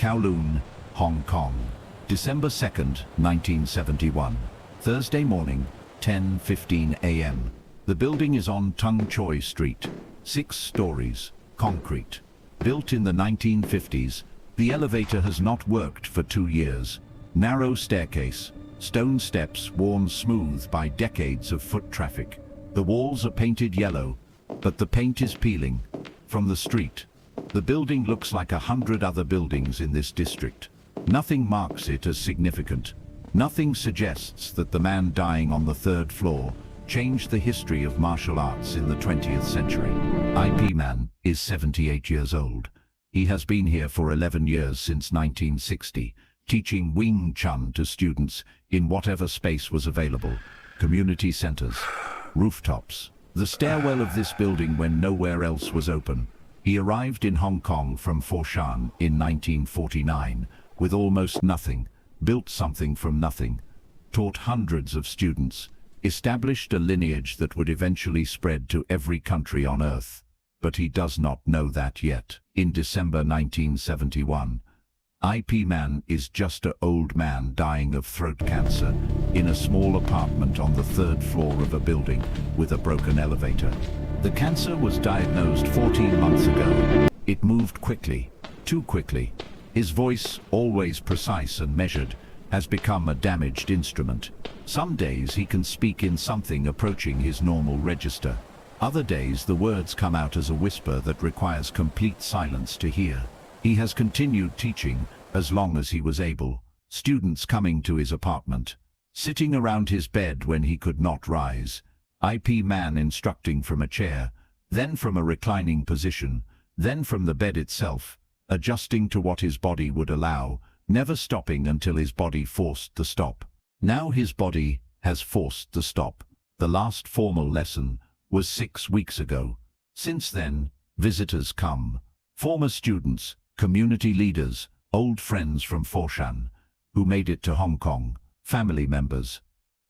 Kowloon, Hong Kong, December 2nd, 1971. Thursday morning, 10:15 a.m. The building is on Tung Choi Street, 6 stories, concrete. Built in the 1950s, the elevator has not worked for 2 years. Narrow staircase, stone steps worn smooth by decades of foot traffic. The walls are painted yellow, but the paint is peeling. From the street, the building looks like 100 other buildings in this district. Nothing marks it as significant. Nothing suggests that the man dying on the 3rd floor changed the history of martial arts in the 20th century. IP Man is 78 years old. He has been here for 11 years since 1960, teaching Wing Chun to students in whatever space was available. Community centers, rooftops, the stairwell of this building when nowhere else was open. He arrived in Hong Kong from Foshan in 1949 with almost nothing, built something from nothing, taught hundreds of students, established a lineage that would eventually spread to every country on earth. But he does not know that yet. In December 1971, IP Man is just an old man dying of throat cancer in a small apartment on the 3rd floor of a building with a broken elevator. The cancer was diagnosed 14 months ago. It moved quickly, too quickly. His voice, always precise and measured, has become a damaged instrument. Some days he can speak in something approaching his normal register. Other days the words come out as a whisper that requires complete silence to hear. He has continued teaching as long as he was able. Students coming to his apartment, sitting around his bed when he could not rise. IP Man instructing from a chair, then from a reclining position, then from the bed itself, adjusting to what his body would allow, never stopping until his body forced the stop. Now his body has forced the stop. The last formal lesson was 6 weeks ago. Since then, visitors come. Former students, community leaders, old friends from Foshan, who made it to Hong Kong, family members,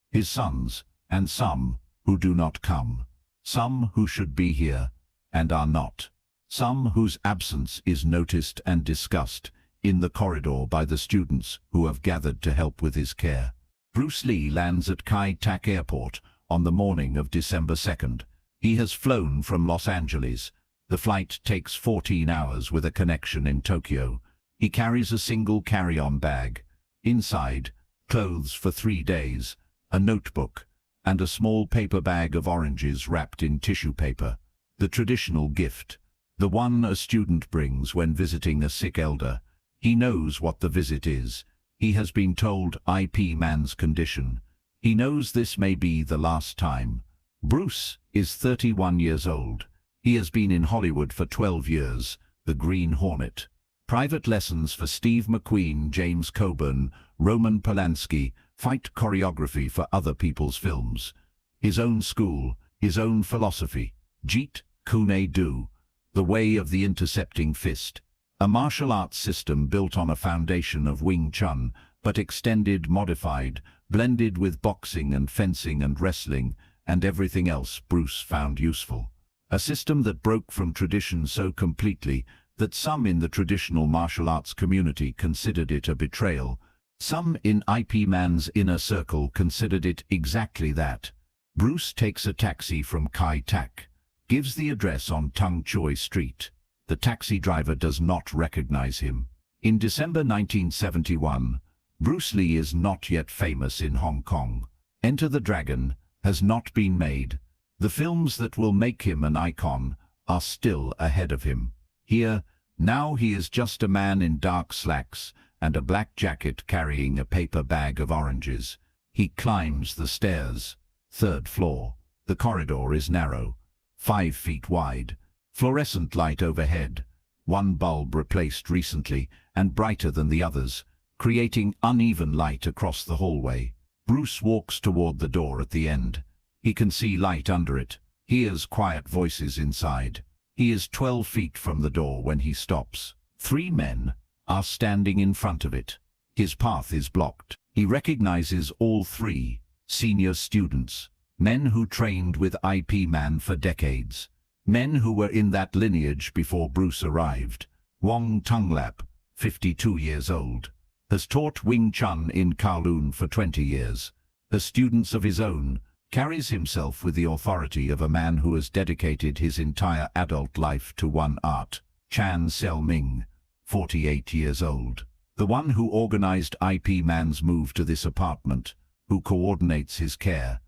his sons, and some who do not come. Some who should be here and are not. Some whose absence is noticed and discussed in the corridor by the students who have gathered to help with his care. Bruce Lee lands at Kai Tak Airport on the morning of December 2nd. He has flown from Los Angeles. The flight takes 14 hours with a connection in Tokyo. He carries a single carry-on bag. Inside, clothes for 3 days, a notebook, and a small paper bag of oranges wrapped in tissue paper. The traditional gift, the one a student brings when visiting a sick elder. He knows what the visit is. He has been told IP Man's condition. He knows this may be the last time. Bruce is 31 years old. He has been in Hollywood for 12 years, The Green Hornet. Private lessons for Steve McQueen, James Coburn, Roman Polanski, fight choreography for other people's films. His own school, his own philosophy, Jeet Kune Do, the way of the intercepting fist. A martial arts system built on a foundation of Wing Chun, but extended, modified, blended with boxing and fencing and wrestling, and everything else Bruce found useful. A system that broke from tradition so completely that some in the traditional martial arts community considered it a betrayal. Some in IP Man's inner circle considered it exactly that. Bruce takes a taxi from Kai Tak, gives the address on Tung Choi Street. The taxi driver does not recognize him. In December 1971, Bruce Lee is not yet famous in Hong Kong. Enter the Dragon has not been made. The films that will make him an icon are still ahead of him. Here, now he is just a man in dark slacks and a black jacket carrying a paper bag of oranges. He climbs the stairs. 3rd floor. The corridor is narrow, 5 feet wide. Fluorescent light overhead, one bulb replaced recently and brighter than the others, creating uneven light across the hallway. Bruce walks toward the door at the end. He can see light under it, hears quiet voices inside. He is 12 feet from the door when he stops. 3 men are standing in front of it. His path is blocked. He recognizes all 3 senior students, men who trained with IP Man for decades. Men who were in that lineage before Bruce arrived. Wong Tunglap, 52 years old, has taught Wing Chun in Kowloon for 20 years. As students of his own, carries himself with the authority of a man who has dedicated his entire adult life to one art. Chan Xiaoming, 48 years old, the one who organized IP Man's move to this apartment, who coordinates his care,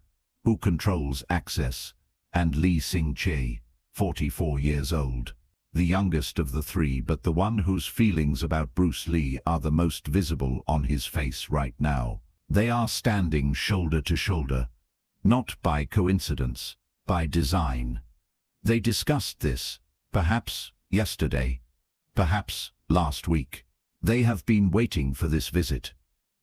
who controls access, and Li Xingqi, 44 years old, the youngest of the three but the one whose feelings about Bruce Lee are the most visible on his face right now. They are standing shoulder to shoulder, not by coincidence, by design. They discussed this, perhaps yesterday, perhaps last week. They have been waiting for this visit.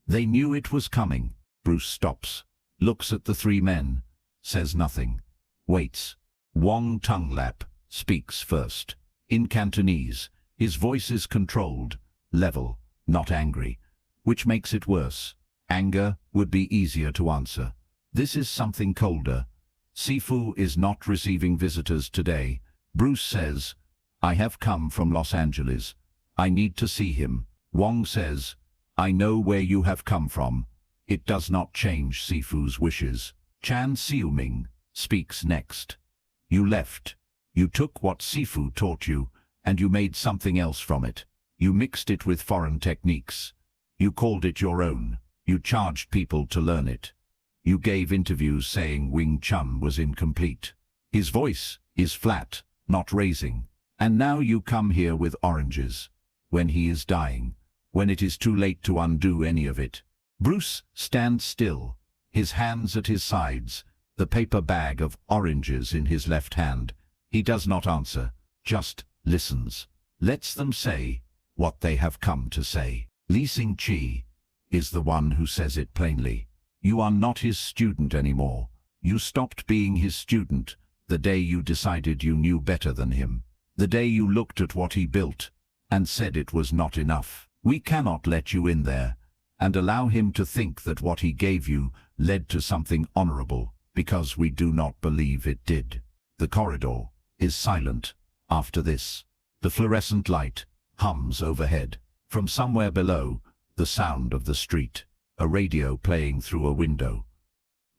They knew it was coming. Bruce stops, looks at the three men, says nothing, waits. Wong Tunglap speaks first. In Cantonese, his voice is controlled, level, not angry, which makes it worse. Anger would be easier to answer. This is something colder. Sifu is not receiving visitors today. Bruce says, I have come from Los Angeles. I need to see him. Wong says, I know where you have come from. It does not change Sifu's wishes. Chan Xiaoming speaks next. You left. You took what Sifu taught you, and you made something else from it. You mixed it with foreign techniques. You called it your own. You charged people to learn it. You gave interviews saying Wing Chun was incomplete. His voice is flat, not raising. And now you come here with oranges. When he is dying. When it is too late to undo any of it. Bruce stands still, his hands at his sides, the paper bag of oranges in his left hand. He does not answer, just listens. Lets them say what they have come to say. Li Xingqi is the one who says it plainly. You are not his student anymore. You stopped being his student the day you decided you knew better than him. The day you looked at what he built and said it was not enough. We cannot let you in there and allow him to think that what he gave you led to something honorable, because we do not believe it did. The corridor is silent after this. The fluorescent light hums overhead. From somewhere below, the sound of the street, a radio playing through a window.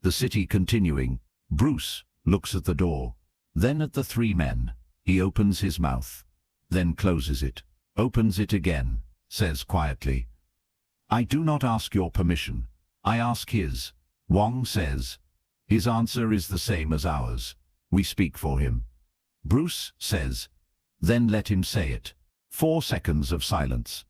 The city continuing. Bruce looks at the door, then at the three men. He opens his mouth, then closes it, opens it again, says quietly, I do not ask your permission. I ask his. Wong says. His answer is the same as ours. We speak for him. Bruce says, then let him say it. 4 seconds of silence.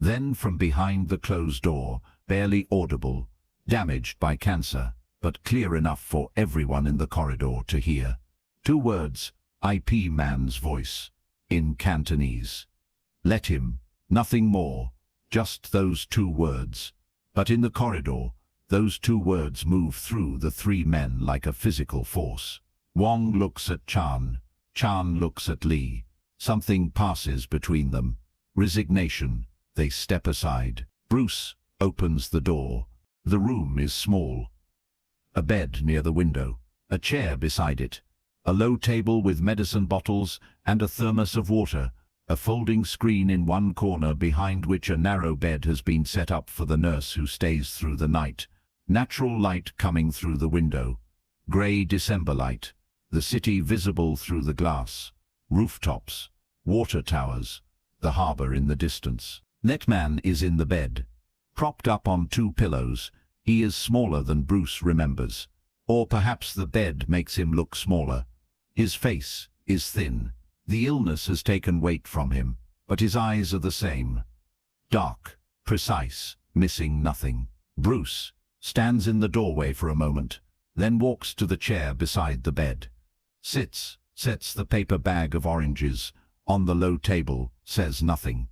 Then from behind the closed door, barely audible, damaged by cancer, but clear enough for everyone in the corridor to hear. 2 words, IP Man's voice, in Cantonese. Let him, nothing more, just those 2 words. But in the corridor, those 2 words move through the 3 men like a physical force. Wong looks at Chan. Chan looks at Li. Something passes between them. Resignation. They step aside. Bruce opens the door. The room is small. A bed near the window. A chair beside it. A low table with medicine bottles and a thermos of water. A folding screen in one corner behind which a narrow bed has been set up for the nurse who stays through the night. Natural light coming through the window. Grey December light. The city visible through the glass. Rooftops. Water towers. The harbor in the distance. Netman is in the bed. Propped up on 2 pillows. He is smaller than Bruce remembers. Or perhaps the bed makes him look smaller. His face is thin. The illness has taken weight from him, but his eyes are the same. Dark, precise, missing nothing. Bruce stands in the doorway for a moment, then walks to the chair beside the bed. Sits, sets the paper bag of oranges on the low table, says nothing.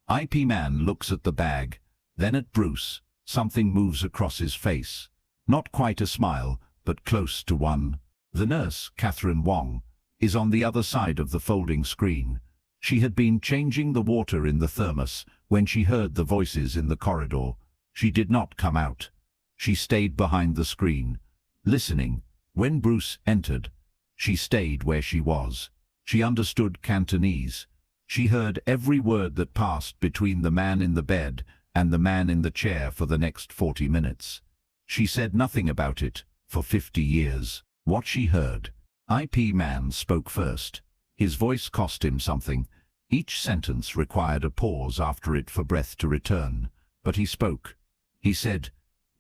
IP Man looks at the bag, then at Bruce. Something moves across his face. Not quite a smile, but close to one. The nurse, Catherine Wong, is on the other side of the folding screen. She had been changing the water in the thermos when she heard the voices in the corridor. She did not come out. She stayed behind the screen, listening. When Bruce entered, she stayed where she was. She understood Cantonese. She heard every word that passed between the man in the bed and the man in the chair for the next 40 minutes. She said nothing about it for 50 years. What she heard. IP Man spoke first. His voice cost him something. Each sentence required a pause after it for breath to return. But he spoke. He said,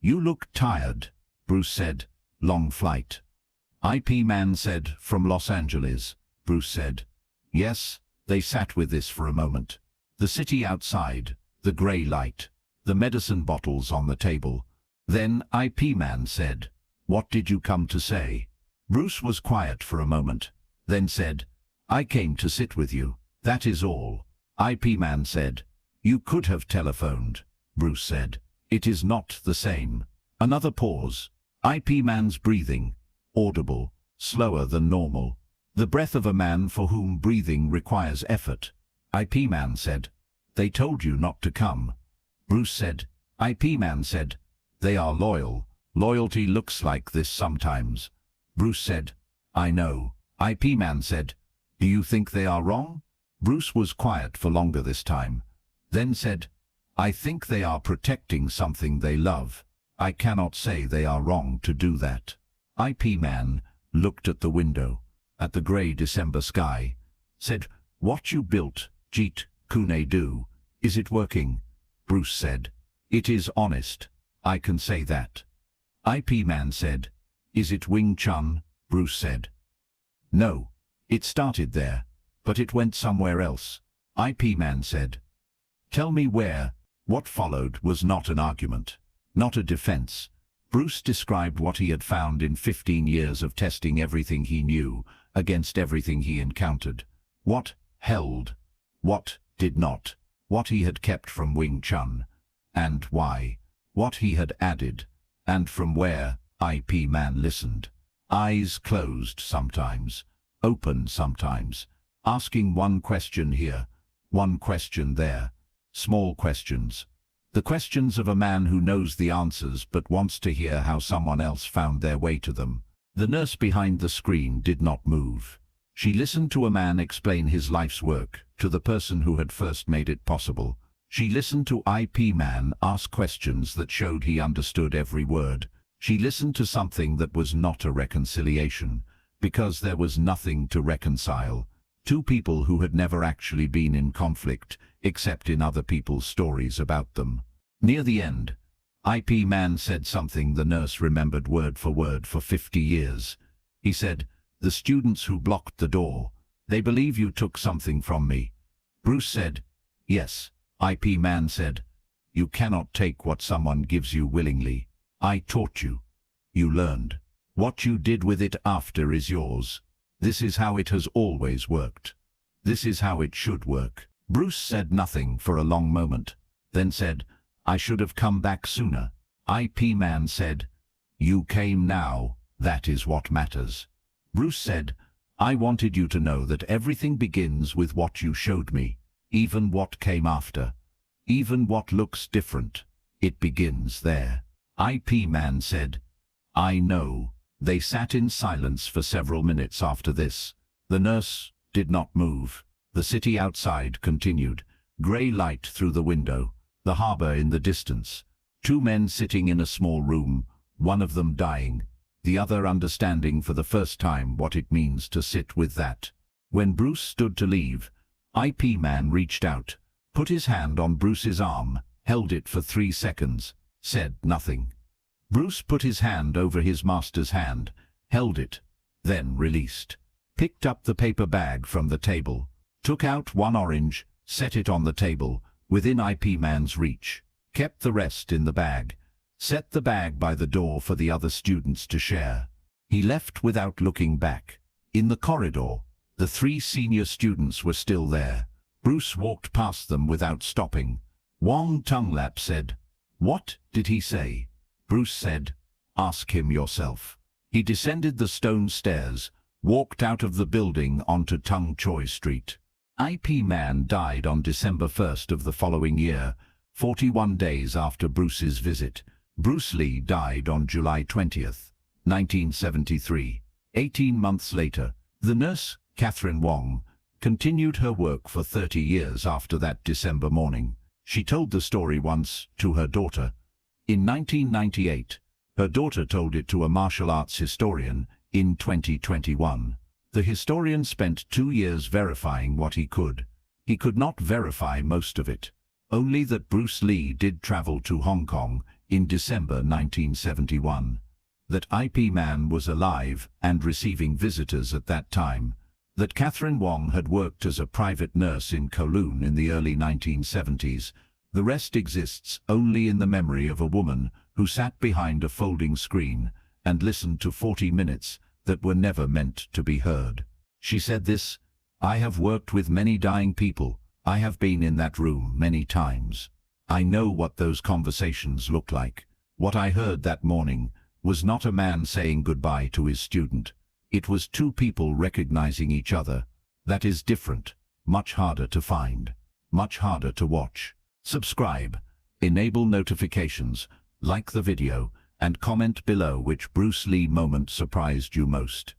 "You look tired." Bruce said, "Long flight." IP Man said, "From Los Angeles." Bruce said, "Yes." They sat with this for a moment. The city outside, the grey light, the medicine bottles on the table. Then IP Man said, "What did you come to say?" Bruce was quiet for a moment, then said, "I came to sit with you. That is all." IP Man said, "You could have telephoned." Bruce said, "It is not the same." Another pause. IP Man's breathing, audible, slower than normal. The breath of a man for whom breathing requires effort. IP Man said, "They told you not to come." Bruce said, IP Man said, "They are loyal. Loyalty looks like this sometimes." Bruce said, "I know." IP Man said, "Do you think they are wrong?" Bruce was quiet for longer this time, then said, "I think they are protecting something they love. I cannot say they are wrong to do that." IP Man looked at the window, at the grey December sky, said, "What you built, Jeet Kune Do, is it working?" Bruce said, "It is honest. I can say that." IP Man said, "Is it Wing Chun?" Bruce said, "No. It started there, but it went somewhere else." IP Man said, "Tell me where." What followed was not an argument, not a defense. Bruce described what he had found in 15 years of testing everything he knew against everything he encountered. What held, what did not, what he had kept from Wing Chun, and why, what he had added, and from where. IP Man listened, eyes closed sometimes, open sometimes, asking one question here, one question there, small questions. The questions of a man who knows the answers but wants to hear how someone else found their way to them. The nurse behind the screen did not move. She listened to a man explain his life's work to the person who had first made it possible. She listened to IP Man ask questions that showed he understood every word. She listened to something that was not a reconciliation, because there was nothing to reconcile. Two people who had never actually been in conflict, except in other people's stories about them. Near the end, IP Man said something the nurse remembered word for 50 years. He said, "The students who blocked the door, they believe you took something from me." Bruce said, "Yes." IP Man said, "You cannot take what someone gives you willingly. I taught you. You learned. What you did with it after is yours. This is how it has always worked. This is how it should work." Bruce said nothing for a long moment, then said, "I should have come back sooner." IP Man said, "You came now, that is what matters." Bruce said, "I wanted you to know that everything begins with what you showed me, even what came after, even what looks different. It begins there." IP Man said, "I know." They sat in silence for several minutes after this. The nurse did not move. The city outside continued, grey light through the window, the harbor in the distance. Two men sitting in a small room, one of them dying, the other understanding for the first time what it means to sit with that. When Bruce stood to leave, IP Man reached out, put his hand on Bruce's arm, held it for 3 seconds, said nothing. Bruce put his hand over his master's hand, held it, then released. Picked up the paper bag from the table, took out one orange, set it on the table, within IP Man's reach, kept the rest in the bag, set the bag by the door for the other students to share. He left without looking back. In the corridor, the 3 senior students were still there. Bruce walked past them without stopping. Wong Tunglap said, "What did he say?" Bruce said, "Ask him yourself." He descended the stone stairs, walked out of the building onto Tung Choi Street. IP Man died on December 1st of the following year, 41 days after Bruce's visit. Bruce Lee died on July 20th, 1973. 18 months later, the nurse, Catherine Wong, continued her work for 30 years after that December morning. She told the story once to her daughter. In 1998, her daughter told it to a martial arts historian in 2021. The historian spent 2 years verifying what he could. He could not verify most of it. Only that Bruce Lee did travel to Hong Kong in December 1971. That IP Man was alive and receiving visitors at that time. That Catherine Wong had worked as a private nurse in Kowloon in the early 1970s. The rest exists only in the memory of a woman who sat behind a folding screen and listened to 40 minutes that were never meant to be heard. She said this, "I have worked with many dying people. I have been in that room many times. I know what those conversations look like. What I heard that morning was not a man saying goodbye to his student. It was two people recognizing each other. That is different, much harder to find, much harder to watch." Subscribe, enable notifications, like the video, and comment below which Bruce Lee moment surprised you most.